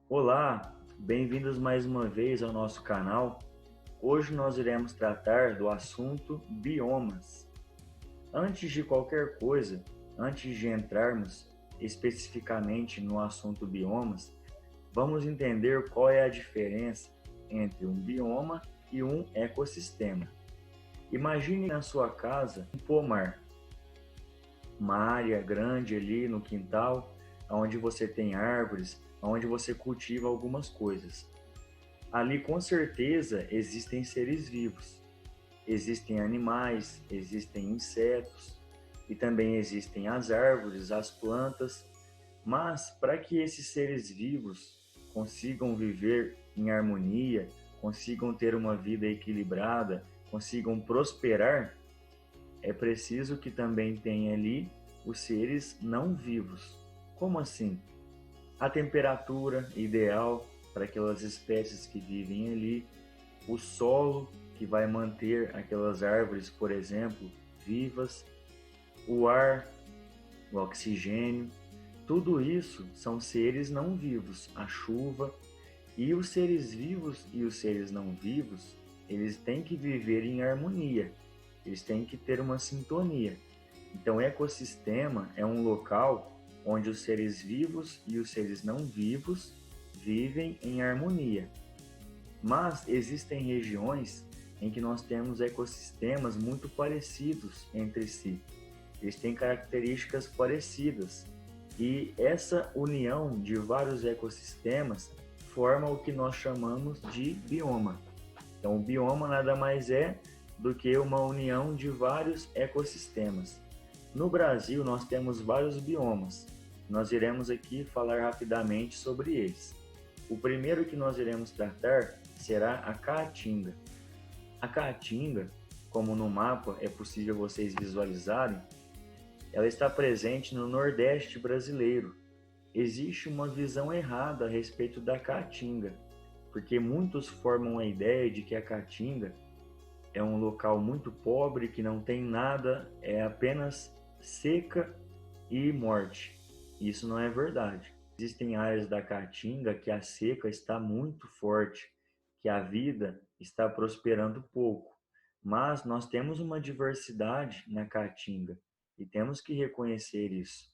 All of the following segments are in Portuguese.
Olá, bem-vindos mais uma vez ao nosso canal. Hoje nós iremos tratar do assunto biomas. Antes de qualquer coisa, antes de entrarmos especificamente no assunto biomas, vamos entender qual é a diferença entre um bioma e um ecossistema. Imagine na sua casa um pomar, uma área grande ali no quintal, onde você tem árvores, onde você cultiva algumas coisas. Ali com certeza existem seres vivos, existem animais, existem insetos e também existem as árvores, as plantas, mas para que esses seres vivos consigam viver em harmonia, consigam ter uma vida equilibrada, consigam prosperar, é preciso que também tenha ali os seres não vivos. Como assim? A temperatura ideal para aquelas espécies que vivem ali, o solo que vai manter aquelas árvores, por exemplo, vivas, o ar, o oxigênio, tudo isso são seres não vivos, a chuva, e os seres vivos e os seres não vivos, eles têm que viver em harmonia, eles têm que ter uma sintonia. Então, ecossistema é um local onde os seres vivos e os seres não vivos vivem em harmonia. Mas existem regiões em que nós temos ecossistemas muito parecidos entre si. Eles têm características parecidas. E essa união de vários ecossistemas forma o que nós chamamos de bioma. Então, o bioma nada mais é do que uma união de vários ecossistemas. No Brasil, nós temos vários biomas. Nós iremos aqui falar rapidamente sobre eles. O primeiro que nós iremos tratar será a caatinga. A caatinga, como no mapa é possível vocês visualizarem, ela está presente no Nordeste brasileiro. Existe uma visão errada a respeito da caatinga, porque muitos formam a ideia de que a caatinga é um local muito pobre, que não tem nada, é apenas seca e morte. Isso não é verdade. Existem áreas da Caatinga que a seca está muito forte, que a vida está prosperando pouco. Mas nós temos uma diversidade na Caatinga e temos que reconhecer isso.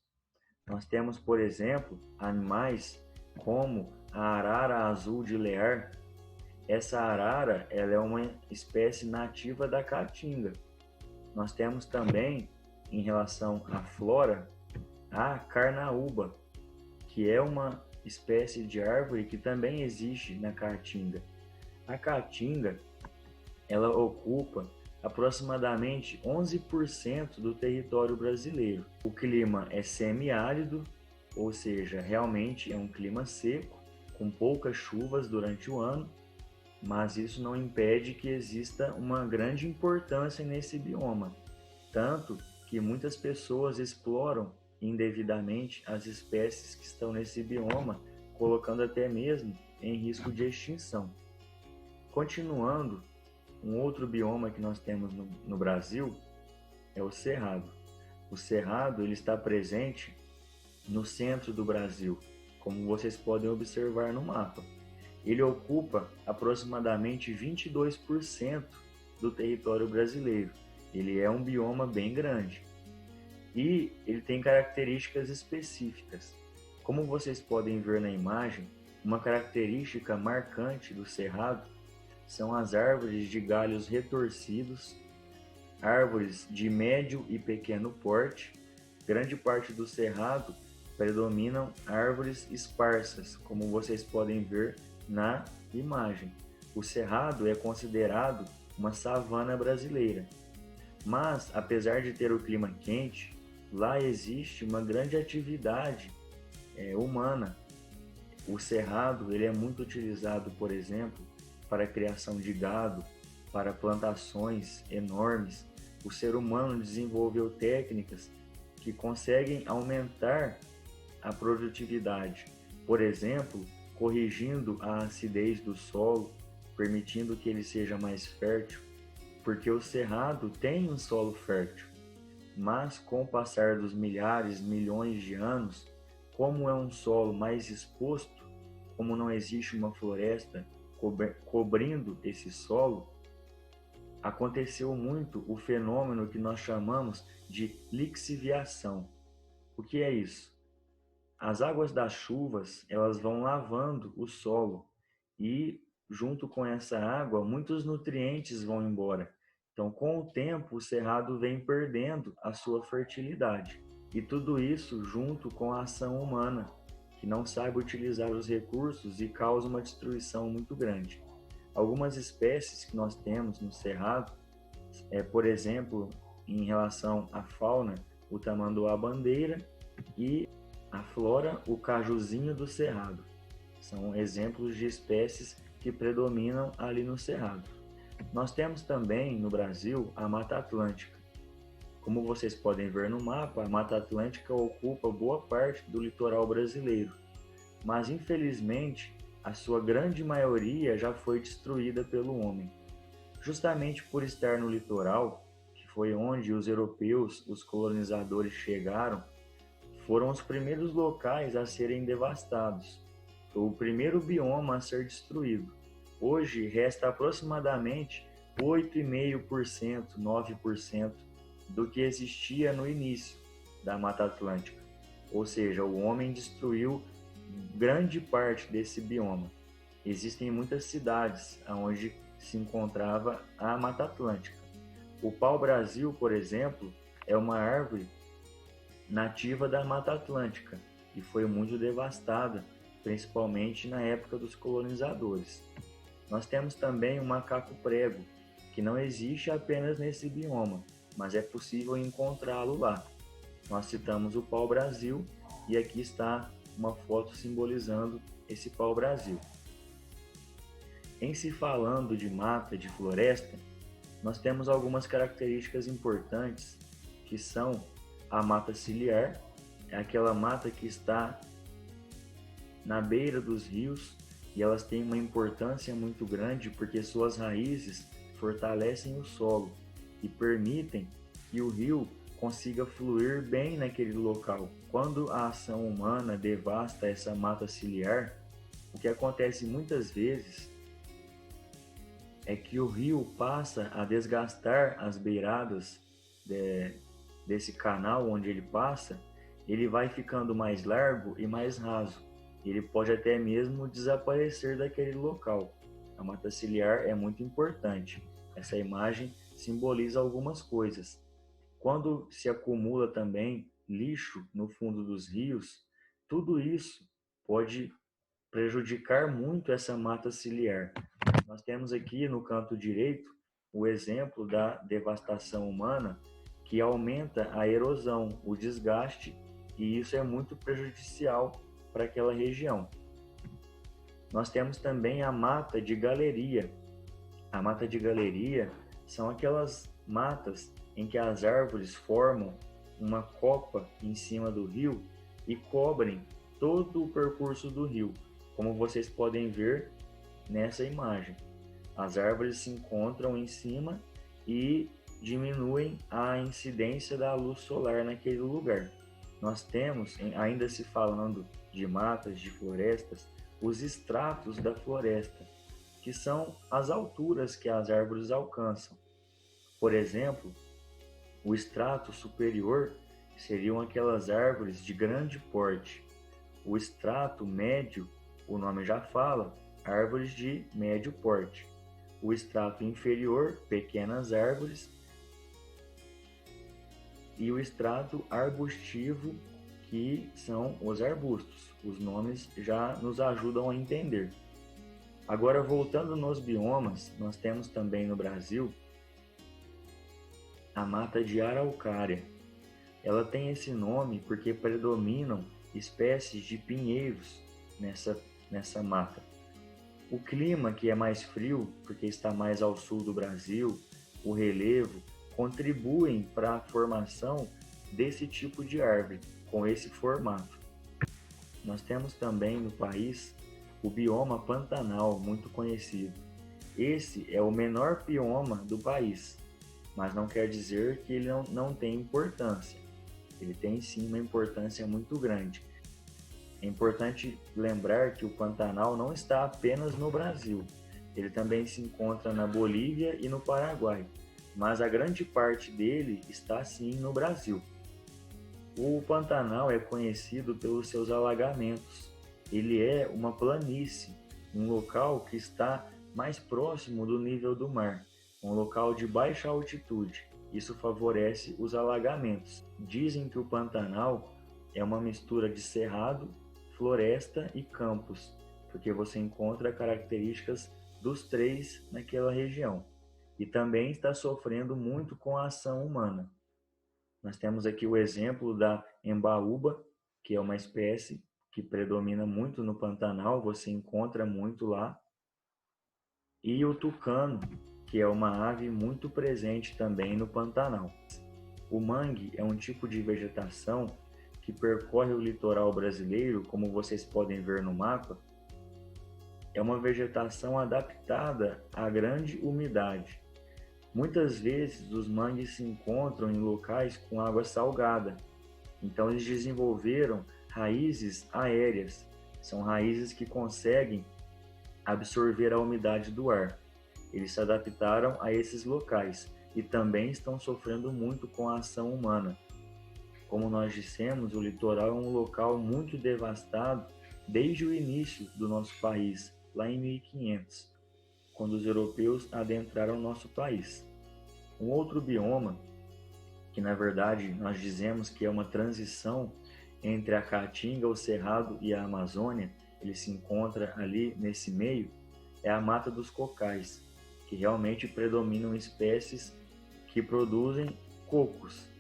Nós temos, por exemplo, animais como a arara azul de Lear. Essa arara, ela é uma espécie nativa da Caatinga. Nós temos também, em relação à flora, a carnaúba, que é uma espécie de árvore que também existe na Caatinga. A Caatinga, ela ocupa aproximadamente 11% do território brasileiro. O clima é semiárido, ou seja, realmente é um clima seco, com poucas chuvas durante o ano, mas isso não impede que exista uma grande importância nesse bioma, tanto que muitas pessoas exploram indevidamente as espécies que estão nesse bioma, colocando até mesmo em risco de extinção. Continuando, um outro bioma que nós temos no Brasil é o cerrado. O cerrado ele está presente no centro do Brasil, como vocês podem observar no mapa. Ele ocupa aproximadamente 22% do território brasileiro. Ele é um bioma bem grande e ele tem características específicas. Como vocês podem ver na imagem, uma característica marcante do cerrado são as árvores de galhos retorcidos, árvores de médio e pequeno porte. Grande parte do cerrado predominam árvores esparsas, como vocês podem ver na imagem. O cerrado é considerado uma savana brasileira, mas apesar de ter o clima quente, lá existe uma grande atividade humana. O cerrado ele é muito utilizado, por exemplo, para a criação de gado, para plantações enormes. O ser humano desenvolveu técnicas que conseguem aumentar a produtividade, por exemplo, corrigindo a acidez do solo, permitindo que ele seja mais fértil, porque o cerrado tem um solo fértil, mas com o passar dos milhares, milhões de anos, como é um solo mais exposto, como não existe uma floresta cobrindo esse solo, aconteceu muito o fenômeno que nós chamamos de lixiviação. O que é isso? As águas das chuvas, elas vão lavando o solo e, junto com essa água, muitos nutrientes vão embora. Então, com o tempo, o cerrado vem perdendo a sua fertilidade. E tudo isso junto com a ação humana, que não sabe utilizar os recursos e causa uma destruição muito grande. Algumas espécies que nós temos no cerrado, por exemplo, em relação à fauna, o tamanduá-bandeira e a flora, o cajuzinho do cerrado. São exemplos de espécies que predominam ali no cerrado. Nós temos também no Brasil a Mata Atlântica. Como vocês podem ver no mapa, a Mata Atlântica ocupa boa parte do litoral brasileiro, mas infelizmente a sua grande maioria já foi destruída pelo homem. Justamente por estar no litoral, que foi onde os europeus, os colonizadores chegaram, foram os primeiros locais a serem devastados. Foi o primeiro bioma a ser destruído. Hoje resta aproximadamente 8,5%, 9% do que existia no início da Mata Atlântica. Ou seja, o homem destruiu grande parte desse bioma. Existem muitas cidades onde se encontrava a Mata Atlântica. O pau-brasil, por exemplo, é uma árvore nativa da Mata Atlântica e foi muito devastada, principalmente na época dos colonizadores. Nós temos também o macaco-prego, que não existe apenas nesse bioma, mas é possível encontrá-lo lá. Nós citamos o pau-brasil e aqui está uma foto simbolizando esse pau-brasil. Em se falando de mata, de floresta, nós temos algumas características importantes, que são a mata ciliar, é aquela mata que está na beira dos rios e elas têm uma importância muito grande porque suas raízes fortalecem o solo e permitem que o rio consiga fluir bem naquele local. Quando a ação humana devasta essa mata ciliar, o que acontece muitas vezes é que o rio passa a desgastar as beiradas desse canal onde ele passa, ele vai ficando mais largo e mais raso. Ele pode até mesmo desaparecer daquele local. A mata ciliar é muito importante. Essa imagem simboliza algumas coisas. Quando se acumula também lixo no fundo dos rios, tudo isso pode prejudicar muito essa mata ciliar. Nós temos aqui no canto direito o exemplo da devastação humana que aumenta a erosão, o desgaste, e isso é muito prejudicial para aquela região. Nós temos também a mata de galeria. A mata de galeria são aquelas matas em que as árvores formam uma copa em cima do rio e cobrem todo o percurso do rio, como vocês podem ver nessa imagem. As árvores se encontram em cima e diminuem a incidência da luz solar naquele lugar. Nós temos, ainda se falando de matas, de florestas, os estratos da floresta, que são as alturas que as árvores alcançam. Por exemplo, o estrato superior seriam aquelas árvores de grande porte. O estrato médio, o nome já fala, árvores de médio porte. O estrato inferior, pequenas árvores. E o estrato arbustivo, que são os arbustos. Os nomes já nos ajudam a entender. Agora, voltando nos biomas, nós temos também no Brasil a mata de araucária. Ela tem esse nome porque predominam espécies de pinheiros nessa mata. O clima, que é mais frio, porque está mais ao sul do Brasil, o relevo, contribuem para a formação desse tipo de árvore, com esse formato. Nós temos também no país o bioma Pantanal, muito conhecido. Esse é o menor bioma do país, mas não quer dizer que ele não tem importância. Ele tem sim uma importância muito grande. É importante lembrar que o Pantanal não está apenas no Brasil, ele também se encontra na Bolívia e no Paraguai, mas a grande parte dele está sim no Brasil. O Pantanal é conhecido pelos seus alagamentos. Ele é uma planície, um local que está mais próximo do nível do mar, um local de baixa altitude. Isso favorece os alagamentos. Dizem que o Pantanal é uma mistura de cerrado, floresta e campos, porque você encontra características dos três naquela região. E também está sofrendo muito com a ação humana. Nós temos aqui o exemplo da embaúba, que é uma espécie que predomina muito no Pantanal, você encontra muito lá. E o tucano, que é uma ave muito presente também no Pantanal. O mangue é um tipo de vegetação que percorre o litoral brasileiro, como vocês podem ver no mapa. É uma vegetação adaptada à grande umidade. Muitas vezes os mangues se encontram em locais com água salgada, então eles desenvolveram raízes aéreas, são raízes que conseguem absorver a umidade do ar. Eles se adaptaram a esses locais e também estão sofrendo muito com a ação humana. Como nós dissemos, o litoral é um local muito devastado desde o início do nosso país, lá em 1500. Quando os europeus adentraram o nosso país. Um outro bioma, que na verdade nós dizemos que é uma transição entre a Caatinga, o Cerrado e a Amazônia, ele se encontra ali nesse meio, é a Mata dos Cocais, que realmente predominam espécies que produzem cocos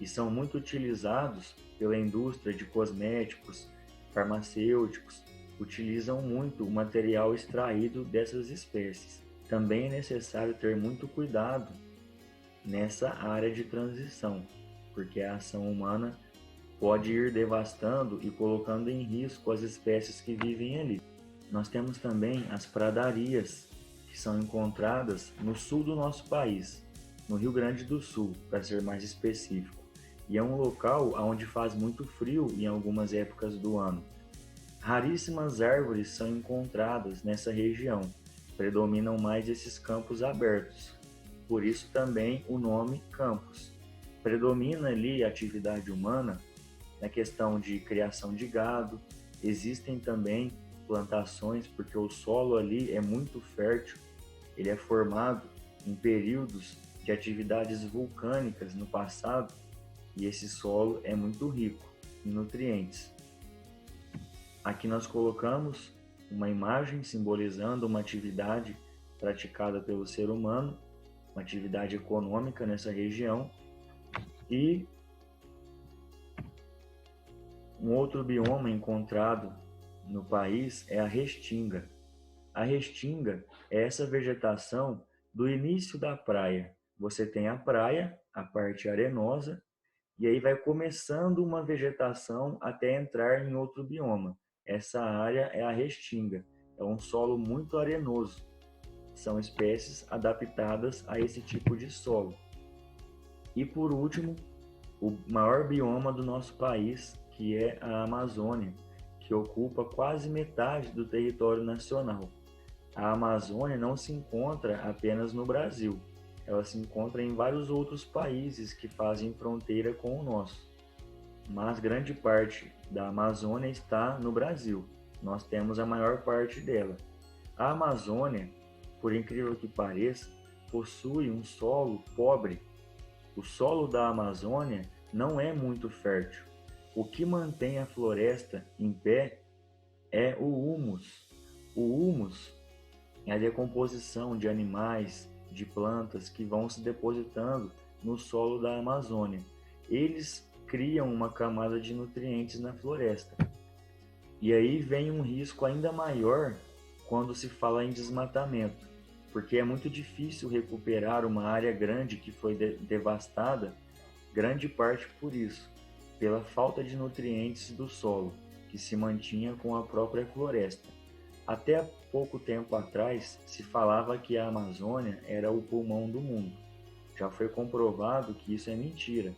e são muito utilizados pela indústria de cosméticos, farmacêuticos, utilizam muito o material extraído dessas espécies. Também é necessário ter muito cuidado nessa área de transição, porque a ação humana pode ir devastando e colocando em risco as espécies que vivem ali. Nós temos também as pradarias, que são encontradas no sul do nosso país, no Rio Grande do Sul, para ser mais específico. E é um local onde faz muito frio em algumas épocas do ano. Raríssimas árvores são encontradas nessa região, predominam mais esses campos abertos, por isso também o nome campos. Predomina ali a atividade humana na questão de criação de gado, existem também plantações, porque o solo ali é muito fértil, ele é formado em períodos de atividades vulcânicas no passado, e esse solo é muito rico em nutrientes. Aqui nós colocamos uma imagem simbolizando uma atividade praticada pelo ser humano, uma atividade econômica nessa região, e um outro bioma encontrado no país é a restinga. A restinga é essa vegetação do início da praia. Você tem a praia, a parte arenosa, e aí vai começando uma vegetação até entrar em outro bioma. Essa área é a restinga, é um solo muito arenoso. São espécies adaptadas a esse tipo de solo. E por último, o maior bioma do nosso país, que é a Amazônia, que ocupa quase metade do território nacional. A Amazônia não se encontra apenas no Brasil, ela se encontra em vários outros países que fazem fronteira com o nosso. Mas grande parte da Amazônia está no Brasil. Nós temos a maior parte dela. A Amazônia, por incrível que pareça, possui um solo pobre. O solo da Amazônia não é muito fértil. O que mantém a floresta em pé é o humus. O humus é a decomposição de animais, de plantas que vão se depositando no solo da Amazônia. Eles criam uma camada de nutrientes na floresta. E aí vem um risco ainda maior quando se fala em desmatamento, porque é muito difícil recuperar uma área grande que foi devastada, grande parte por isso, pela falta de nutrientes do solo, que se mantinha com a própria floresta. Até pouco tempo atrás, se falava que a Amazônia era o pulmão do mundo. Já foi comprovado que isso é mentira,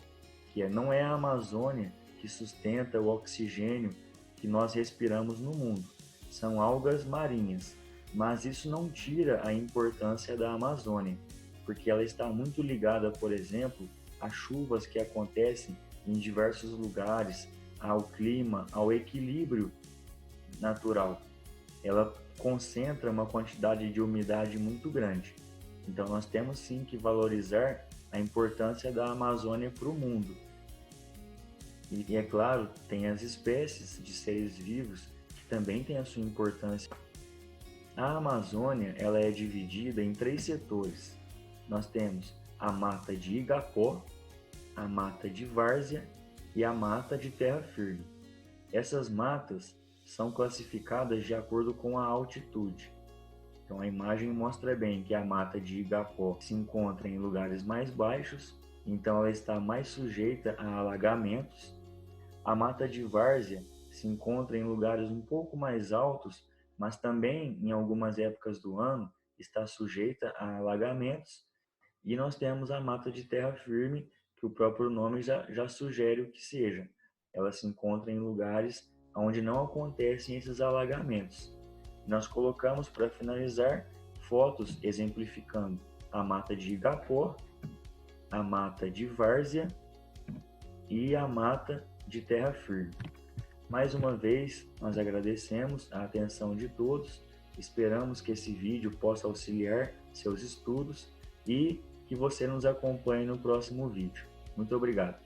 que não é a Amazônia que sustenta o oxigênio que nós respiramos no mundo. São algas marinhas, mas isso não tira a importância da Amazônia, porque ela está muito ligada, por exemplo, a chuvas que acontecem em diversos lugares, ao clima, ao equilíbrio natural. Ela concentra uma quantidade de umidade muito grande. Então nós temos sim que valorizar a importância da Amazônia para o mundo. E é claro, tem as espécies de seres vivos que também têm a sua importância. A Amazônia ela é dividida em 3 setores. Nós temos a mata de Igapó, a mata de várzea e a mata de terra firme. Essas matas são classificadas de acordo com a altitude. Então a imagem mostra bem que a mata de Igapó se encontra em lugares mais baixos, então ela está mais sujeita a alagamentos. A mata de várzea se encontra em lugares um pouco mais altos, mas também em algumas épocas do ano está sujeita a alagamentos. E nós temos a mata de terra firme, que o próprio nome já sugere o que seja. Ela se encontra em lugares onde não acontecem esses alagamentos. Nós colocamos para finalizar fotos exemplificando a mata de Igapó, a mata de várzea e a mata de terra firme. Mais uma vez, nós agradecemos a atenção de todos, esperamos que esse vídeo possa auxiliar seus estudos e que você nos acompanhe no próximo vídeo. Muito obrigado.